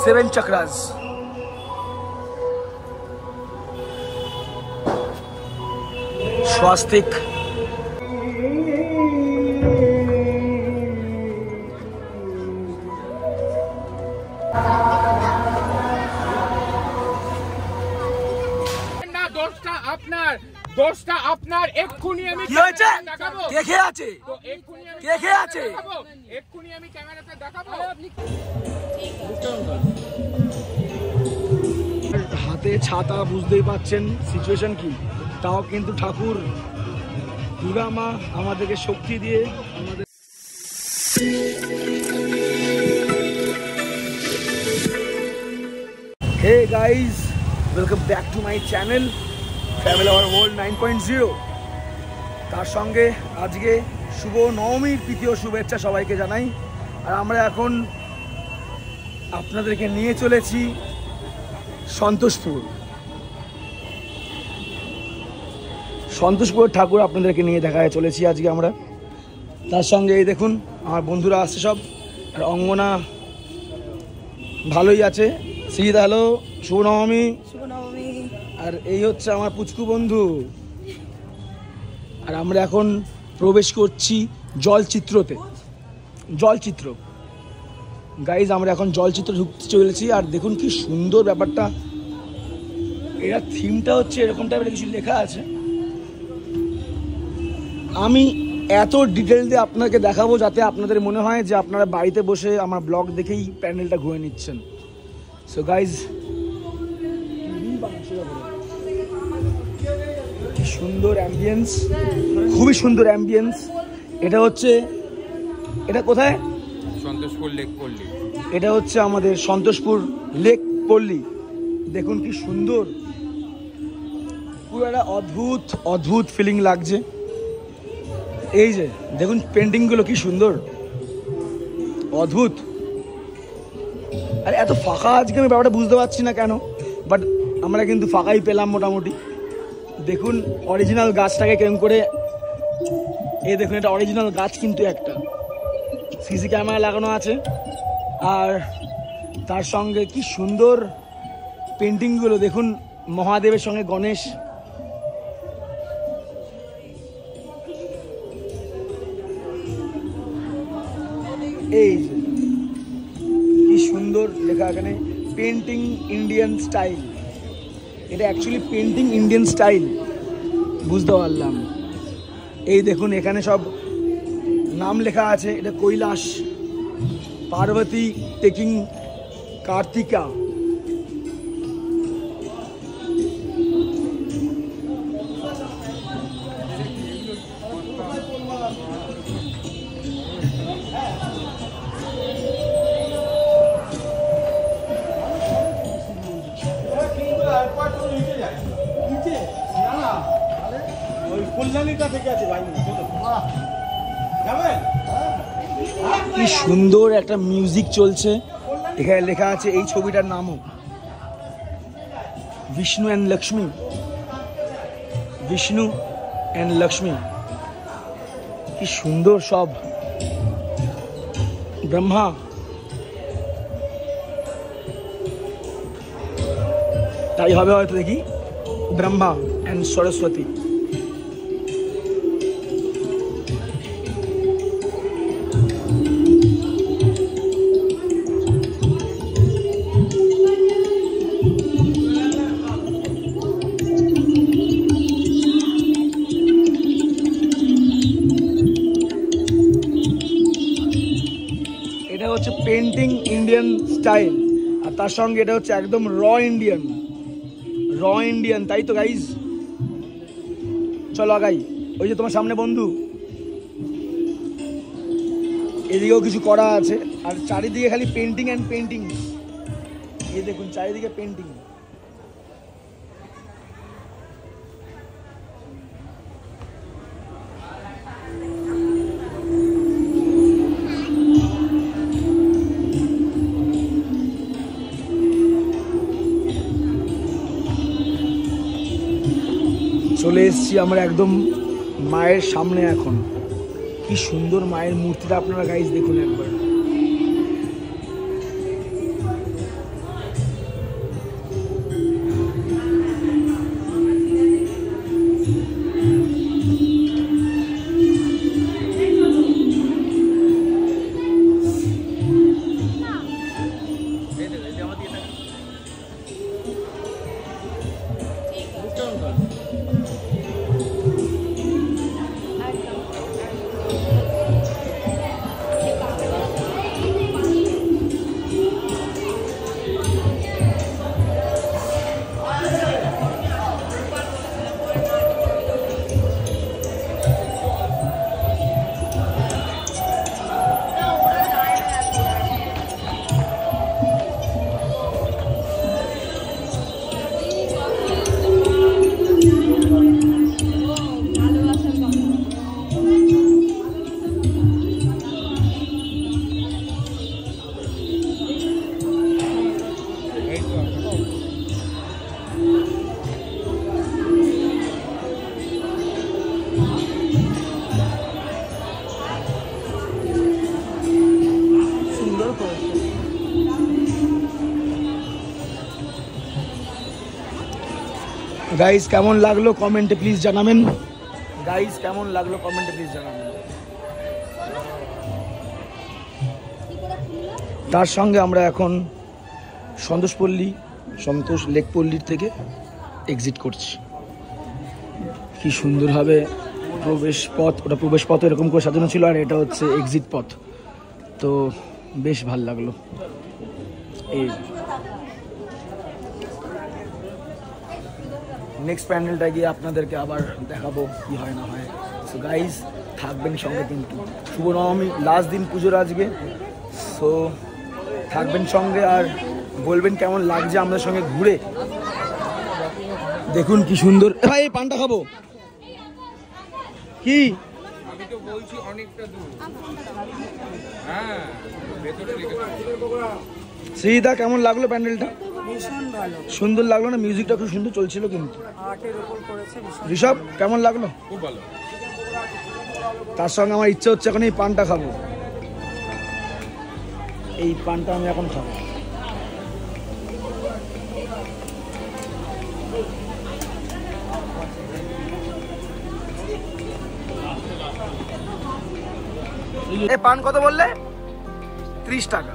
7 chakras. Swastik. দোষটা আপনার এক্ষুনি আমি কি হয়েছে? কে আছে? কে আছে? এক্ষুনি আমি ক্যামেরাতে দেখাবো। হাতে ছাতা, বুঝতেই পাচ্ছেন সিচুয়েশন কি। তাও কিন্তু ঠাকুর দুর্গা মা আমাদেরকে শক্তি দিয়ে আমাদের। Hey guys, welcome back to my channel travel our world 9.0। তার সঙ্গে আজকে শুভ নবমীর তৃতীয় শুভেচ্ছা সবাইকে জানাই। আর আমরা এখন আপনাদেরকে নিয়ে চলেছি সন্তোষপুর। সন্তোষপুর ঠাকুর আপনাদেরকে নিয়ে দেখায় চলেছি আজকে আমরা। তার সঙ্গে এই দেখুন আমার বন্ধুরা আসছে সব। আর অঙ্গনা ভালোই আছে। সিদ হ্যালো, শুভ নবমী। আর এই হচ্ছে আমার পুচকু বন্ধু। আর আমরা এখন প্রবেশ করছি জলচিত্রতে। জলচিত্র গাইজ, আমরা এখন জলচিত্র ঢুকতে চলেছি। আর দেখুন কি সুন্দর ব্যাপারটা। এরা থিমটা হচ্ছে এরকম টাইপের কিছু লেখা আছে। আমি এত ডিটেল দিয়ে আপনাকে দেখাবো যাতে আপনাদের মনে হয় যে আপনারা বাড়িতে বসে আমার ব্লগ দেখেই প্যান্ডেলটা ঘুরে নিচ্ছেন। সো গাইজ, সুন্দর অ্যাম্বিয়েন্স, খুবই সুন্দর অ্যাম্বিয়েন্স। এটা হচ্ছে, এটা কোথায়? সন্তোষপুর লেক পল্লী। এটা হচ্ছে আমাদের সন্তোষপুর লেক পল্লী। দেখুন কি সুন্দর, পুরো একটা অদ্ভুত অদ্ভুত ফিলিং লাগছে। এই যে দেখুন পেন্টিংগুলো কি সুন্দর, অদ্ভুত। আর এত ফাঁকা আজকে আমি ব্যাপারটা বুঝতে পারছি না কেন, বাট আমরা কিন্তু ফাঁকাই পেলাম মোটামুটি। দেখুন অরিজিনাল গাছটাকে কেমন করে, এই দেখুন এটা অরিজিনাল গাছ কিন্তু একটা সিসি ক্যামেরা লাগানো আছে। আর তার সঙ্গে কি সুন্দর পেন্টিংগুলো দেখুন, মহাদেবের সঙ্গে গণেশ। এই যে কি সুন্দর লেখা এখানে, পেন্টিং ইন্ডিয়ান স্টাইল। এটা অ্যাকচুয়ালি পেন্টিং ইন্ডিয়ান স্টাইল, বুঝতে পারলাম। এই দেখুন এখানে সব নাম লেখা আছে। এটা কৈলাস, পার্বতী টেকিং কার্তিকা। কি সুন্দর একটা মিউজিক চলছে। এখানে লেখা আছে, এই ছবিটার নামও বিষ্ণু অ্যান্ড লক্ষ্মী। বিষ্ণু অ্যান্ড লক্ষ্মী, কি সুন্দর সব। ব্রহ্মা, তাই হবে হয়তো, দেখি ব্রহ্মা অ্যান্ড সরস্বতী। এটা হচ্ছে পেন্টিং ইন্ডিয়ান স্টাইল। আর তার সঙ্গে এটা হচ্ছে একদম র ইন্ডিয়ান। র ইন্ডিয়ান, তাই তো গাইজ। চলো আগাই। ওই যে তোমার সামনে বন্ধু, এদিকেও কিছু করা আছে। আর চারিদিকে খালি পেন্টিং অ্যান্ড পেন্টিং। এই দেখুন চারিদিকে পেন্টিং। চলে এসেছি আমরা একদম মায়ের সামনে। এখন কি সুন্দর মায়ের মূর্তিটা, আপনারা গাইজ দেখুন একবার। গাইস কেমন লাগলো কমেন্টে প্লিজ জানাবেন। গাইস কেমন লাগলো কমেন্টে প্লিজ জানাবেন। তার সঙ্গে আমরা এখন সন্তোষ লেক পল্লীর থেকে এক্সিট করছি। কি সুন্দরভাবে প্রবেশ পথ, ওটা প্রবেশ পথ এরকম করে সাজানো ছিল, আর এটা হচ্ছে এক্সিট পথ। তো বেশ ভাল লাগলো। এই নেক্সট প্যান্ডেলটা গিয়ে আপনাদেরকে আবার দেখাবো কি হয় না হয়। সো গাইজ থাকবেন সঙ্গে, কিন্তু শুভ নবমী লাস্ট দিন পুজোর আজকে। সো থাকবেন সঙ্গে আর বলবেন কেমন লাগছে আমাদের সঙ্গে ঘুরে। দেখুন কি সুন্দর। ভাই এই পানটা খাবো কি? আমি তো বলছি অনেকটা দূর। হ্যাঁ ভেতরে শ্রীদা কেমন লাগলো প্যান্ডেলটা? ভীষণ ভালো, সুন্দর লাগলো না? মিউজিকটা খুব সুন্দর চলছিল কিন্তু। আর্টের উপর করেছে ভীষণ। ঋষভ কেমন লাগলো? খুব ভালো। তার সঙ্গে আমার ইচ্ছে হচ্ছে এখন এই পানটা খাবো। এই পানটা আমি এখন খাবো। এই পান কত বললে? 30 টাকা।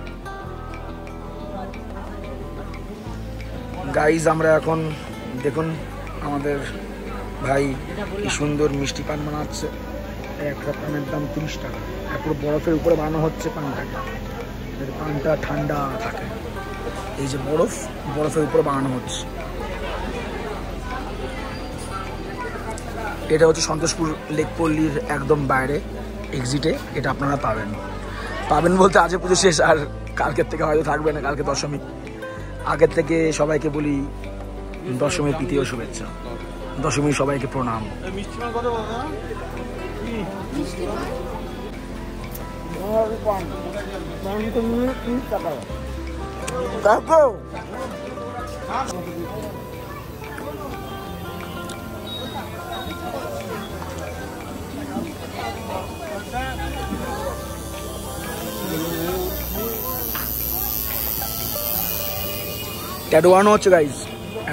গাইজ আমরা এখন দেখুন আমাদের ভাই কি সুন্দর মিষ্টি পান বানাচ্ছে। একটা পানের দাম 30 টাকা। পুরো বরফের উপরে বানানো হচ্ছে পানটাকে, পানটা ঠান্ডা থাকে। এই যে বরফের উপরে বানানো হচ্ছে। এটা হচ্ছে সন্তোষপুর লেক পল্লীর একদম বাইরে এক্সিটে। এটা আপনারা পাবেন বলতে আজকে পুজো শেষ, আর কালকের থেকে হয়তো থাকবে না। কালকে দশমী। আগের থেকে সবাইকে বলি দশমীর প্রীতীয় শুভেচ্ছা। দশমী সবাইকে প্রণাম। ট্যাটু বানানো হচ্ছে গাইজ।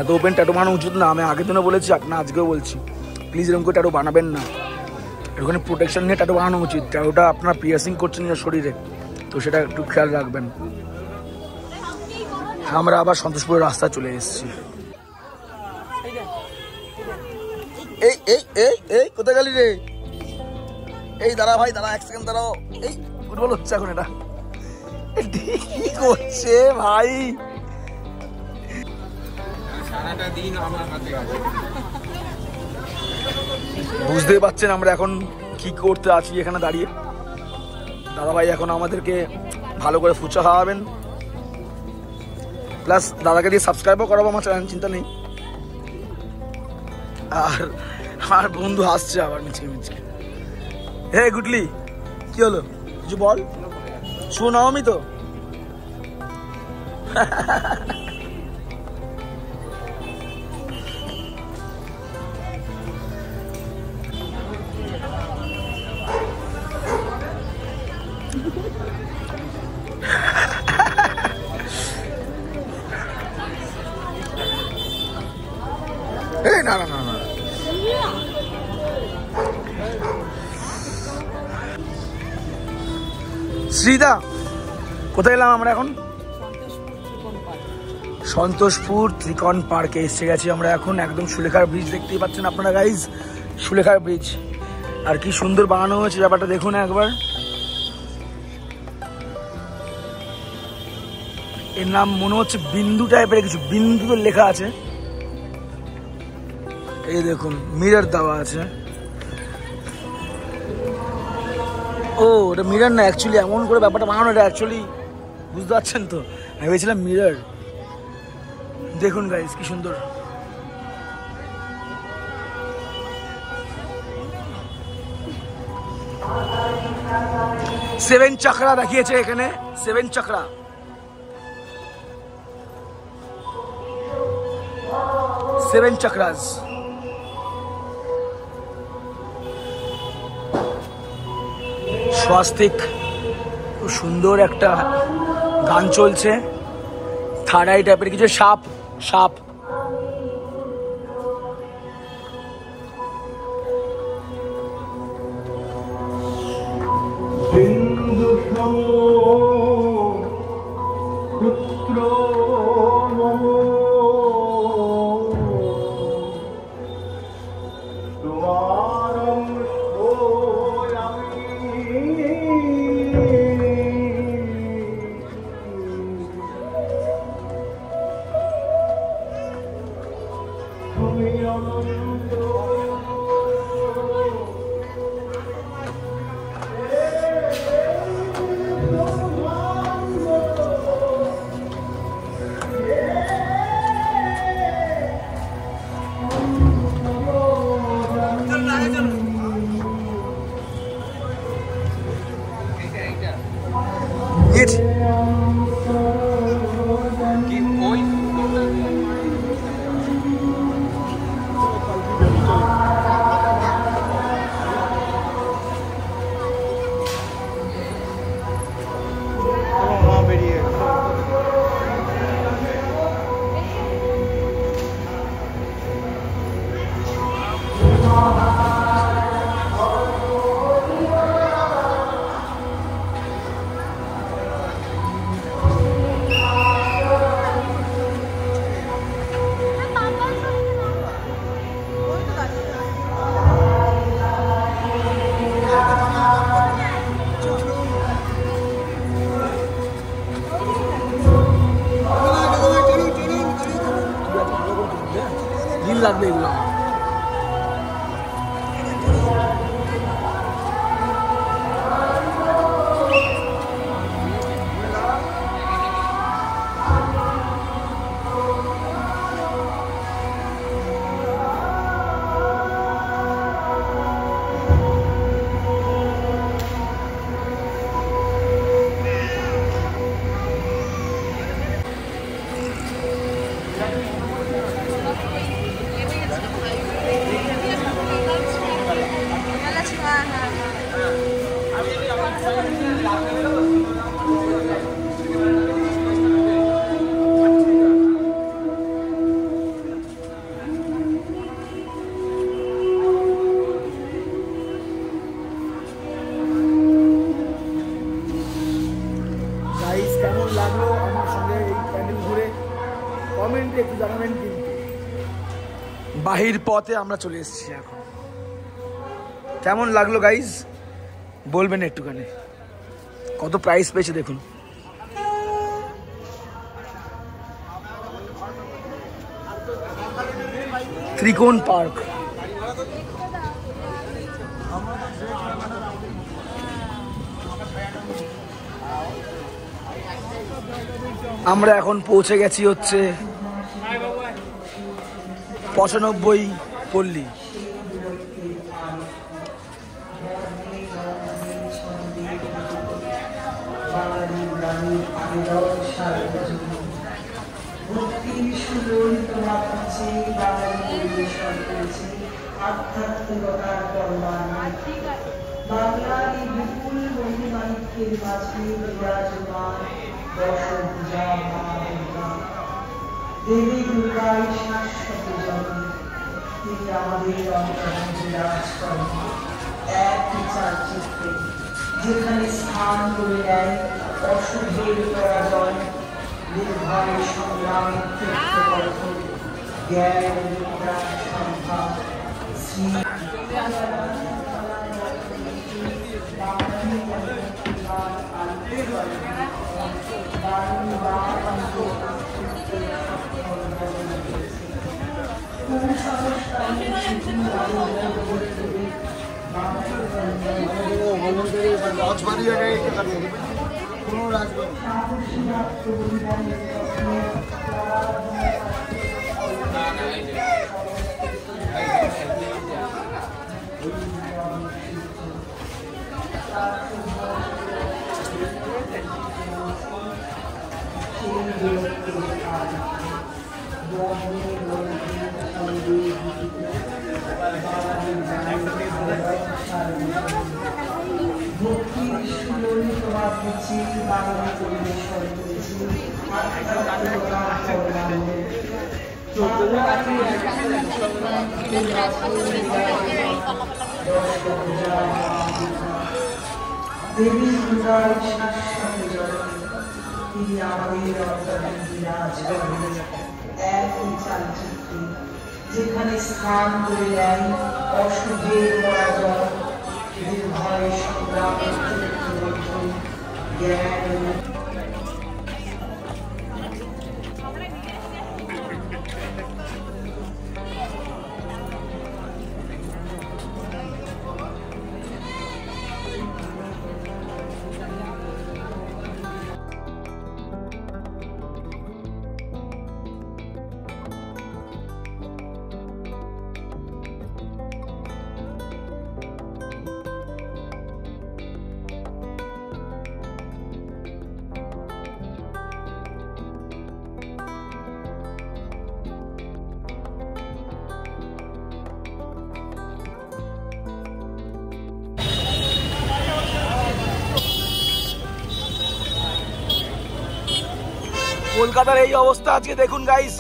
এত ওপেন ট্যাটু বানানো উচিত না। আমি আগের দিনও বলেছি, আপনার আজকেও বলছি, প্লিজ এরকম করে ট্যাটু বানাবেন না। এখানে প্রোটেকশন নিয়ে ট্যাটু বানানো উচিত। ট্যাটুটা আপনার পিয়ার্সিং করছেন নিজের শরীরে, তো সেটা একটু খেয়াল রাখবেন। আমরা আবার সন্তোষপুরের রাস্তায় চলে এসেছি। এই এই এই এই কোথায় গেলি রে? এই দাঁড়া ভাই, দাঁড়া, 1 সেকেন্ড দাঁড়াও। এই ফুটবল হচ্ছে এখন। এটা কি করছে ভাই? সারাটা দিন আমার হাতে আছে। বুঝতেই পারছেন আমরা এখন কি করতে আছি এখানে দাঁড়িয়ে। দাদা ভাই এখন আমাদেরকে ভালো করে ফুচকা খাওয়াবেন, প্লাস দাদাকে দিয়ে সাবস্ক্রাইবও করাবো আমার চ্যানেল, চিন্তা নেই। আর আমার বন্ধু হাসছে আবার মিচকে। হে গুডলি, কি হলো? কিছু বল। শুভ নবমী তো। না না না না, শ্রীদা কোথায় এলাম আমরা এখন? সন্তোষপুর ত্রিকোণ পার্কে এসে গেছি আমরা এখন। একদম সুলেখার ব্রিজ দেখতেই পাচ্ছেন আপনারা গাইজ, সুলেখার ব্রিজ। আর কি সুন্দর বানানো হয়েছে ব্যাপারটা দেখুন একবার। এর নাম মনে হচ্ছে বিন্দু টাইপের কিছু, বিন্দু তো লেখা আছে। এই দেখুন মিরর দেওয়া আছে। ও ওটা মিরর না, অ্যাকচুয়ালি এমন করে ব্যাপারটা বানানো। এটা অ্যাকচুয়ালি বুঝতে পারছেন তো, আমি ভেবেছিলাম মিরর। দেখুন গাইস কি সুন্দর। সেভেন চক্রা দেখিয়েছে এখানে, 7 চক্রা। সেভেন চক্রাস। স্বাস্তিক, খুব সুন্দর একটা গান চলছে। থার্ড আই টাইপের কিছু, সাপ সাপ। পুত্র নম তোমার তুমি অনন্ত কি ওই দিন লাগবে এগুলো। কেমন লাগলো আমার সঙ্গে এই প্যান্ডেল ঘুরে কমেন্টে একটু জানাবেন। কিন্তু বাহির পথে আমরা চলে এসেছি এখন। কেমন লাগলো গাইজ বলবেন একটুখানি। কত প্রাইস পেয়েছে দেখুন। ত্রিকোণ পার্ক। আমরা এখন পৌঁছে গেছি হচ্ছে 95 পল্লী। বাংলার বিপুল মহিমানিকের মাঝে বিরাজমান দশভুজা মা দুর্গা, দেবী দুর্গাই শাশ্বত জগৎ। তিনি আমাদের অন্তরে বিরাজ করেন একই চালচিত্রে, যেখানে স্থান করে নেয় অশুভের পরাজয়, নির্ভয় সংগ্রামের ক্ষেত্রপথ, জ্ঞান বিজ্ঞান সংখ্যা শ্রী দেবী দুর্গার শাশ্বত জননী, তিনি আমাদের অন্তরে বিরাজ করেন একই চালচিত্রে, যেখানে স্থান করে নেয় অশুভের পরাজয়, নির্ভয় সংগ্রামের চরিত্র জ্ঞান। কলকাতার এই অবস্থা আজকে দেখুন গাইস।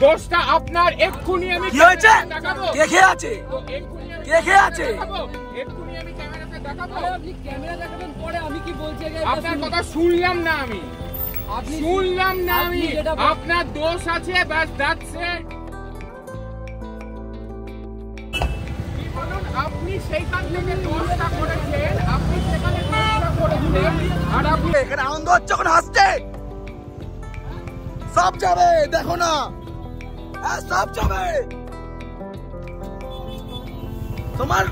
দোষটা আপনার। এক্ষুনি আমি কি হয়েছে? কে আছে? কে আছে? এক্ষুনি আমি ক্যামেরাতে দেখাবো। আপনি ক্যামেরা দেখাবেন পরে, আমি কি বলছি আপনার কথা শুনলাম না আমি। শুনলাম না আমি। আপনার দোষ আছে, ব্যাস দ্যাটস ইট। কি বলুন, আপনি সেইখান থেকে দোষটা করেছেন, আপনি সেখানে দোষটা করেছেন, আর আপনি এখানে আনন্দ হচ্ছে, এখন হাসছে, সব যাবে, দেখো না, সব যাবে। তোমার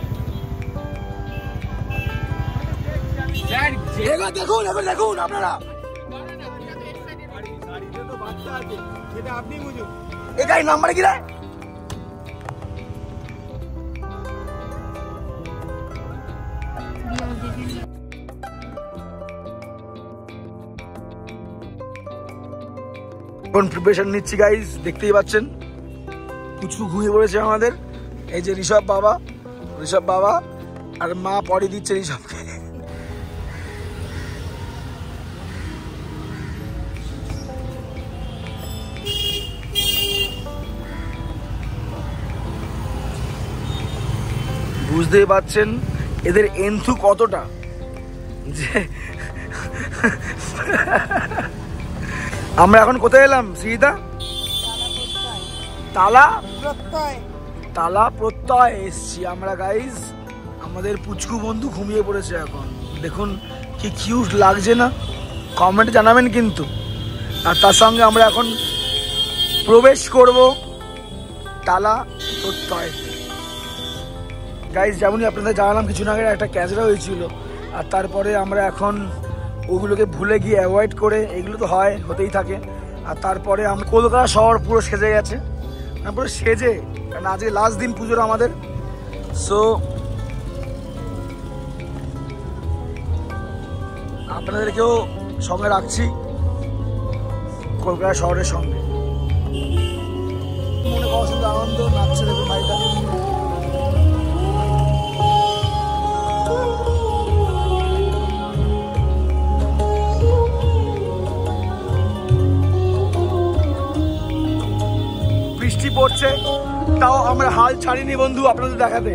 দেখুন, এখন দেখুন আপনারা, এই গাড়ির নাম্বার কি রে? এখন প্রিপারেশন নিচ্ছি গাইস, দেখতেই পাচ্ছেন কুচু ঘুমিয়ে পড়েছে আমাদের। এই যে ঋষভ বাবা আর মা পরে দিচ্ছে ঋষভকে। বুঝতেই পাচ্ছেন এদের এন্থু কতটা, যে আমরা এখন কোথায় এলাম শ্রীদা? তালা প্রত্যয় এসছি আমরা গাইজ। আমাদের পুচকু বন্ধু ঘুমিয়ে পড়েছে এখন, দেখুন কি কিউট লাগছে না? কমেন্টে জানাবেন কিন্তু। আর তার সঙ্গে আমরা এখন প্রবেশ করব তালা প্রত্যয় গাইজ। যেমনই আপনাদের জানালাম কিছু না আগে একটা ক্যাচরা হয়েছিল, আর তারপরে আমরা এখন ওগুলোকে ভুলে গিয়ে অ্যাভয়েড করে, এগুলো তো হয়, হতেই থাকে। আর তারপরে আমরা কলকাতা শহর পুরো সেজে গেছে, পুরো সেজে, কারণ আজকে লাস্ট দিন পুজোর আমাদের। সো আপনাদেরকেও সঙ্গে রাখছি কলকাতা শহরের সঙ্গে। মনে করা শুধু আনন্দ, নাচছে দেখুন বাড়িটা। বৃষ্টি পড়ছে, তাও আমরা হাল ছাড়িনি বন্ধু আপনাদের দেখাতে।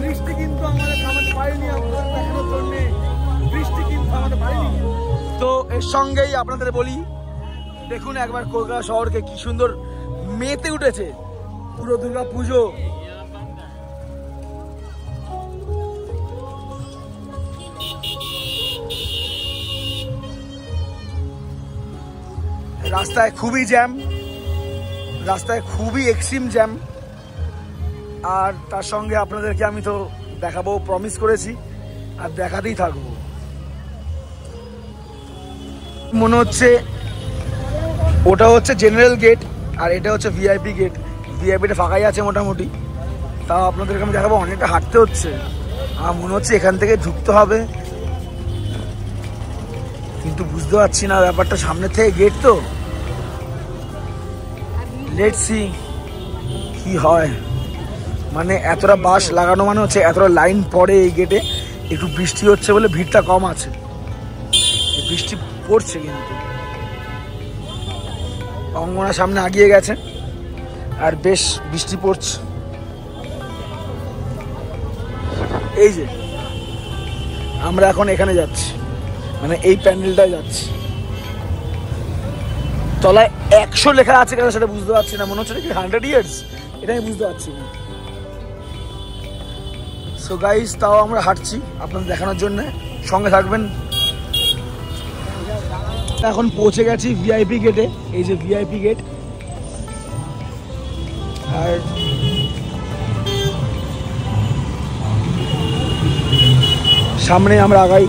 বৃষ্টি কিন্তু আমাদের থামাতে পারেনি, আপনাদের দেখানোর জন্য বৃষ্টি কিন্তু থামাতে পারেনি। তো এর সঙ্গেই আপনাদের বলি দেখুন একবার কলকাতা শহরকে কি সুন্দর মেতে উঠেছে, পুরো দুর্গা পুজো। রাস্তায় খুবই জ্যাম, রাস্তায় খুবই এক্সট্রিম জ্যাম। আর তার সঙ্গে আপনাদেরকে আমি তো দেখাবো, প্রমিস করেছি, আর দেখাতেই থাকবো। মনে হচ্ছে ওটা হচ্ছে জেনারেল গেট আর এটা হচ্ছে ভিআইপি গেট। ভিআইপিটা ফাঁকাই আছে মোটামুটি, তাও আপনাদেরকে আমি দেখাবো। অনেকটা হাঁটতে হচ্ছে, আমার মনে হচ্ছে এখান থেকে ঢুকতে হবে, কিন্তু বুঝতে পারছি না ব্যাপারটা। সামনে থেকে গেট তো, লেটস সি কি হয়। মানে এতটা বাস লাগানো মানে হচ্ছে এতটা লাইন পড়ে এই গেটে। একটু বৃষ্টি হচ্ছে বলে ভিড়টা কম আছে, বৃষ্টি পড়ছে কিন্তু। অঙ্গনা সামনে আগিয়ে গেছে আর বেশ বৃষ্টি পড়ছে। এই যে আমরা এখন এখানে যাচ্ছি, মানে এই প্যান্ডেলটায় যাচ্ছি। তলায় 100 লেখা আছে কেন সেটা বুঝতে পারছি না, মনে হচ্ছে কি 100 ইয়ার্স, এটা আমি বুঝতে পারছি না। সো গাইস, তাও আমরা হাঁটছি আপনাদের দেখানোর জন্য, সঙ্গে থাকবেন। এখন পৌঁছে গেছি ভিআইপি গেটে, এই যে ভিআইপি গেট। আর সামনে আমরা আগাই,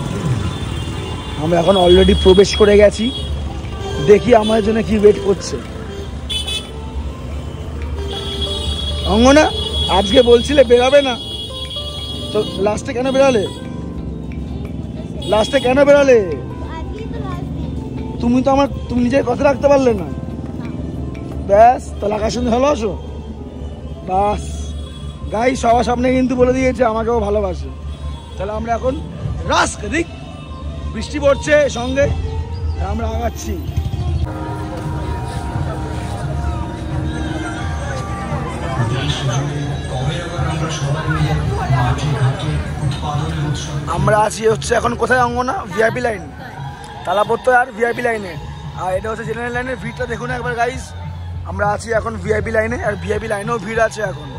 আমরা এখন অলরেডি প্রবেশ করে গেছি। দেখি আমার জন্য কি ওয়েট করছে। অঙ্গনা, আজকে বলছিলে বেরাবে না, তো লাস্টে কেন বেরালে? লাস্টে কেন বেরালে? তুমি নিজের কথা রাখতে পারলে না, ব্যাস তাহলে আকাশ শুনতে ভালোবাসো। বাস গাই সবার সামনে কিন্তু বলে দিয়েছে আমাকেও ভালোবাসে। তাহলে আমরা এখন রাস্ক দিক, বৃষ্টি পড়ছে সঙ্গে, আমরা আগাচ্ছি। আমরা আছি হচ্ছে এখন কোথায় অঙ্গনা? ভিআইপি লাইন, তালাপত্র আর ভিআইপি লাইনে। আর এটা হচ্ছে জেনারেল লাইনের ভিড়টা দেখুন একবার গাইস। আমরা আছি এখন ভিআইপি লাইনে, আর ভিআইপি লাইনেও ভিড় আছে এখন।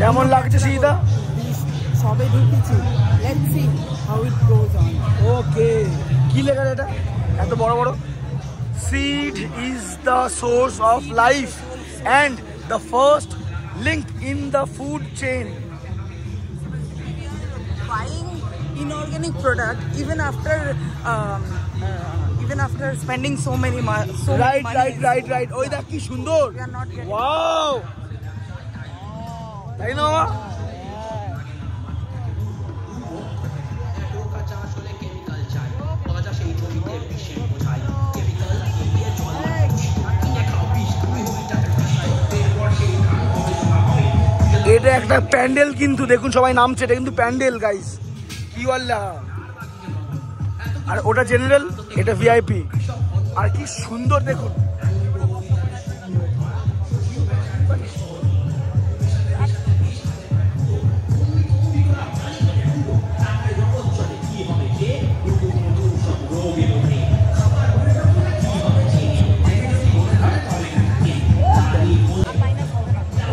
কেমন লাগছে সীতা? সবে ঢুকেছি, let's see how it goes on. Okay, কি লেখা এটা এত বড় বড়? Seed is the source of life and the first link in the food chain. Buying inorganic product even after spending so many money. Right. ওই দেখ কি সুন্দর, We are not getting. Wow, তাই না? এটা একটা প্যান্ডেল কিন্তু দেখুন সবাই নামছে, এটা কিন্তু প্যান্ডেল গাইস, কি বললা? আর ওটা জেনারেল, এটা ভিআইপি। আর কি সুন্দর দেখুন,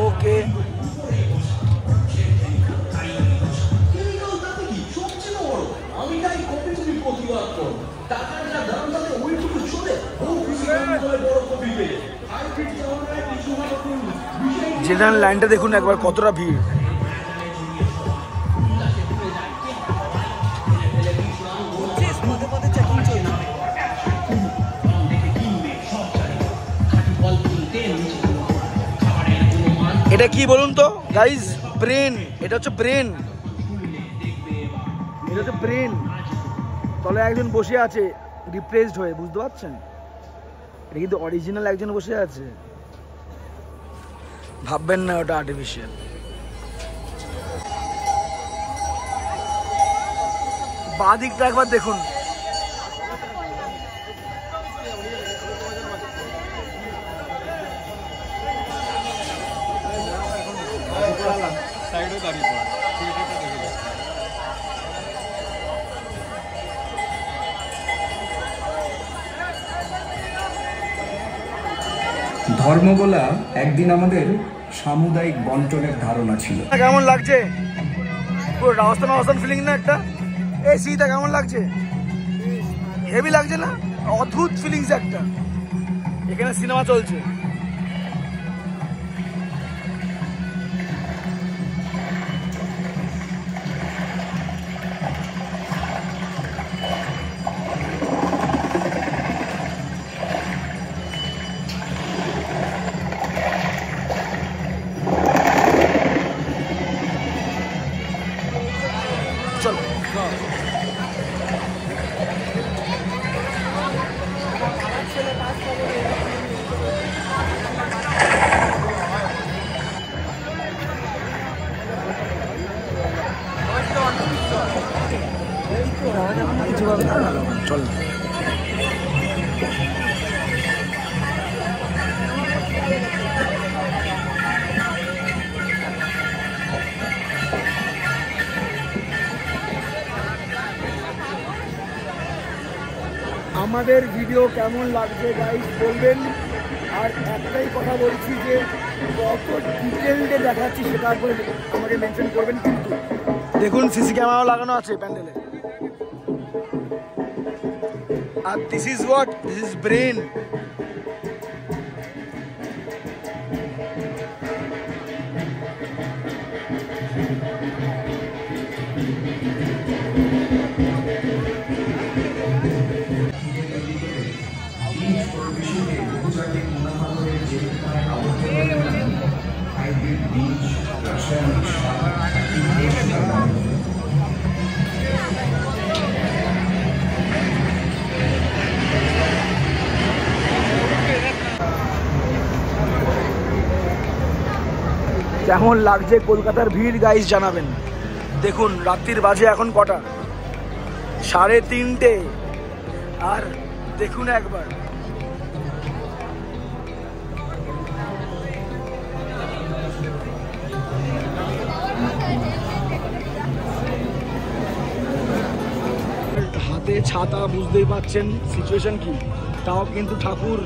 ওকে। জেনারেল লাইনটা দেখুন একবার কতটা ভিড়। এটা কি বলুন তো গাইজ? ব্রেন, এটা হচ্ছে ব্রেন, এটা হচ্ছে ব্রেন। তলে একজন বসে আছে, রিপ্লেসড হয়ে, বুঝতে পারছেন? এটা কিন্তু অরিজিনাল একজন বসে আছে, ভাববেন না ওটা আর্টিফিশিয়াল। বাঁ দিকটা একবার দেখুন, ধর্মগোলা একদিন আমাদের সামুদায়িক বন্টনের ধারণা ছিল। কেমন লাগছে? পুরো রাজস্থান ফিলিং না একটা? এই সিটা কেমন লাগছে? হেভি লাগছে না? অদ্ভুত ফিলিংস একটা। এখানে সিনেমা চলছে। চলো চল। আমাদের ভিডিও কেমন লাগছে গাইস বলবেন। আর একটাই কথা বলছি যে কত ডিটেইলডে দেখাচ্ছি সেটা করে আমাকে মেনশন করবেন। কিন্তু দেখুন সিসি ক্যামেরাও লাগানো আছে প্যান্ডেলে। আর this is what, this is brain. কেমন লাগছে কলকাতার ভিড় গাইস জানাবেন। দেখুন রাত্রির বাজে এখন কটা, 3:30। আর দেখুন একবার হাতে ছাতা, বুঝতেই পাচ্ছেন সিচুয়েশন কি। তাও কিন্তু ঠাকুর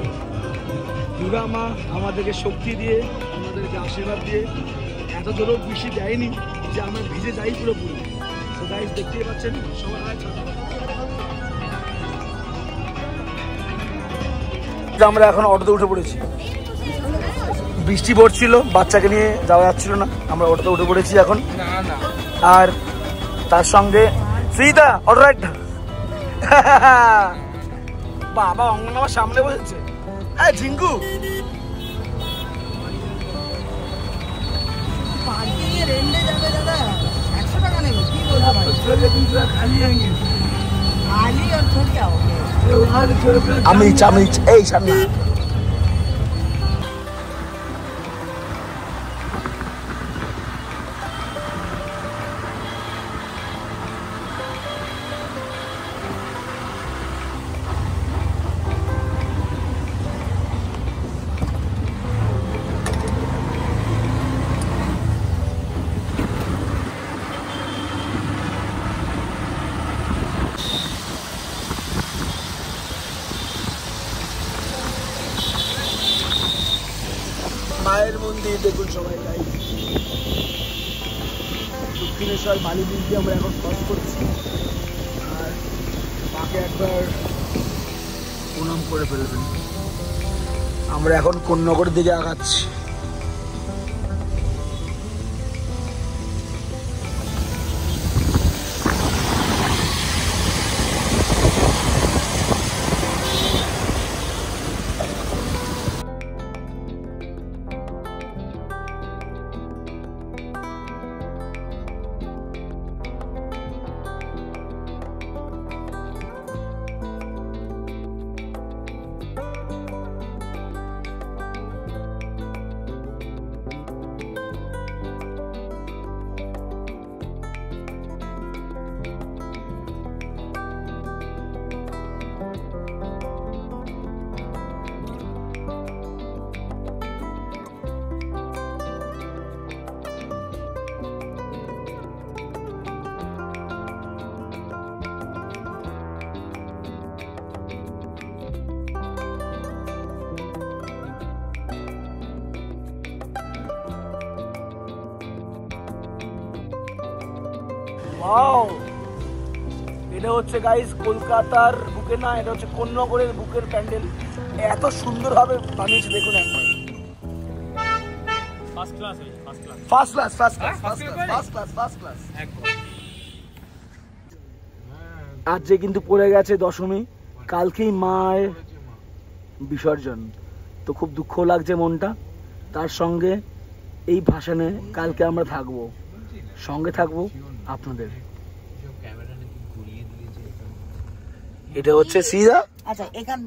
দুর্গা মা আমাদেরকে শক্তি দিয়ে, আমাদেরকে আশীর্বাদ দিয়ে এত দূরও বেশি দেয়নি যে আমরা ভিজে যাই পুরোপুরি। তো গাইস দেখতেই পাচ্ছেন সবার আমরা এখন অটোতে উঠে পড়েছি। বৃষ্টি পড়ছিল, বাচ্চাকে নিয়ে যাওয়া যাচ্ছিল না, আমরা অটোতে উঠে পড়েছি এখন। আর তার সঙ্গে সীতা অটো রাইড। বাবা অঙ্গন আমার সামনে বসেছে। হ্যাঁ ঝিঙ্কু আমি এই সামনে মায়ের মন্দির দেখুন সবাই। গাইস দক্ষিণেশ্বর বালি ব্রিজ দিয়ে আমরা এখন ক্রস করছি। আর মাকে একবার প্রণাম করে ফেলবেন। আমরা এখন কোন্নগরের দিকে আগাচ্ছি। ওয়াও, এটা হচ্ছে গাইস কলকাতার বুকে না, এটা হচ্ছে কোন্নগরের বুকের প্যান্ডেল। এত সুন্দরভাবে বানিয়েছে দেখুন একবার। First class. আজ যে কিন্তু পড়ে গেছে দশমী, কালকেই মায়ের বিসর্জন, তো খুব দুঃখ লাগছে মনটা। তার সঙ্গে এই ভাসানে কালকে আমরা থাকবো, সঙ্গে থাকবো আপনাদের। এটা হচ্ছে সিজা। আচ্ছা এখান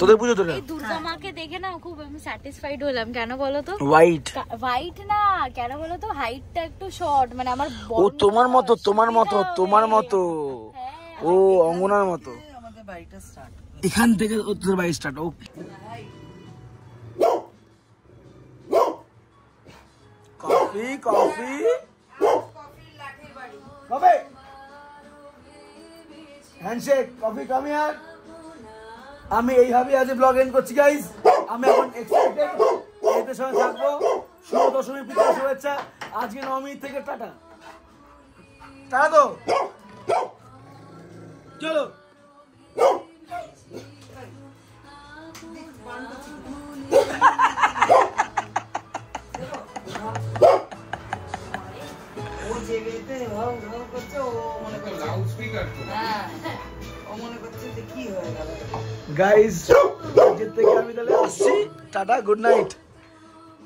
তোদের পুজো তো এই দুর্গা মাকে দেখে না খুব আমি স্যাটিসফাইড হলাম। কেন বলো তো? হোয়াইট না, কেন বলো তো? হাইটটা একটু শর্ট, মানে আমার ও তোমার মতো ও অঙ্গনার মতো। আমাদের বাড়িটা স্টার্ট, এখান থেকে তোদের বাড়ি স্টার্ট। ও কফি কফি কবে হ্যান্ডশেক কফি কাম হিয়ার। আমি এইভাবে আজ ব্লগ এন্ড করছি গাইস। আমি এখন এক্সাইটেড, এতে সঙ্গে থাকবো। শুভ দশমী প্রীতি শুভেচ্ছা। আজকে নবমী থেকে টাটা তো চলো। ও জেবেতে ভাও করছে, ও মনে করছে লাউড স্পিকার তো। হ্যাঁ, ও মনে করছে যে কি হয়ে গেল। গাইস আজকে থেকে আমি তাহলে আসছি, tata, good night,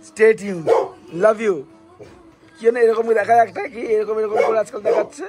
stay tune, love you. কি না এরকম দেখা একটা কি এরকম করে আজকাল দেখাচ্ছে।